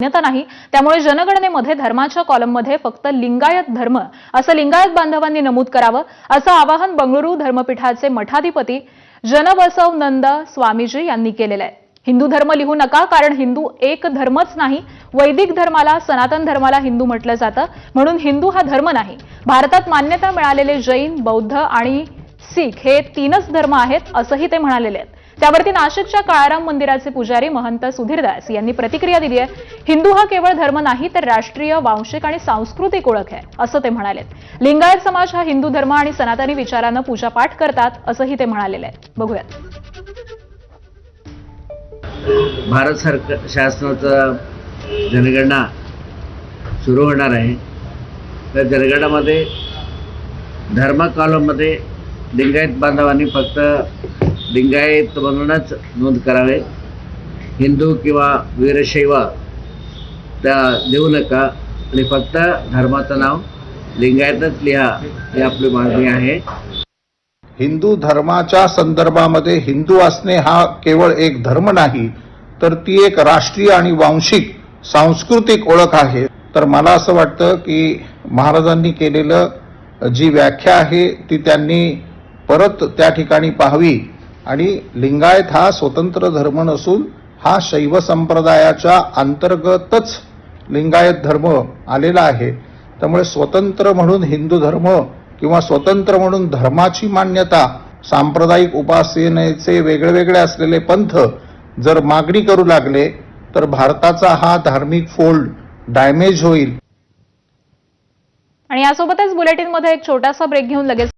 मान्यता नाही। त्यामुळे जनगणनेमध्ये धर्माच्या कॉलममध्ये फक्त लिंगायत धर्म असं लिंगायत बांधवांनी नमूद करावं, असं आवाहन बंगळुरू धर्मपीठाचे मठाधिपती जनबसवनंद स्वामीजी यांनी केलेलं आहे। हिंदू धर्म लिहू नका, कारण हिंदू एक धर्मच नाही। वैदिक धर्माला, सनातन धर्माला हिंदू म्हटलं जातं, म्हणून हिंदू हा धर्म नाही। भारतात मान्यता मिळालेले जैन, बौद्ध आणि सिख हे तीनच धर्म आहेत, असंही ते म्हणालेले आहेत। त्यावरती नाशिकच्या काळाराम मंदिराचे पुजारी महंत सुधीरदास यांनी प्रतिक्रिया दिली आहे। हिंदू हा केवळ धर्म नाही, तर राष्ट्रीय, वांशिक आणि सांस्कृतिक ओळख आहे, असं ते म्हणाले। लिंगायत समाज हा हिंदू धर्म आणि सनातनी विचारांना पूजापाठ करतात, असंही ते म्हणालेले आहेत। बघूयात। भारत सरकार शासनाचं जनगणना सुरू होणार आहे। त्या जनगणनामध्ये धर्म कॉलममध्ये लिंगायत बांधवांनी फक्त लिंगायत म्हणूनच नोंद करावे, हिंदू किंवा वीरशैव त्या देऊ नका आणि फक्त धर्माचं नाव लिंगायतच लिहा, ही आपली मागणी आहे। हिंदू धर्माच्या संदर्भामध्ये हिंदू असणे हा केवळ एक धर्म नाही, तर ती एक राष्ट्रीय आणि वांशिक सांस्कृतिक ओळख आहे। तर मला असं वाटतं की महाराजांनी केलेलं जी व्याख्या आहे ती त्यांनी परत त्या ठिकाणी पाहावी आणि लिंगायत हा स्वतंत्र धर्म नसून हा शैव संप्रदायाच्या अंतर्गतच लिंगायत धर्म आलेला आहे। त्यामुळे स्वतंत्र म्हणून हिंदू धर्म किंवा स्वतंत्र म्हणून धर्माची मान्यता, सांप्रदायिक उपासनेचे वेगळे असलेले पंथ जर मागणी करू लागले तर भारताचा हा धार्मिक फोल्ड डॅमेज होईल। आणि यासोबतच बुलेटिनमध्ये एक छोटासा ब्रेक घेऊन लगेच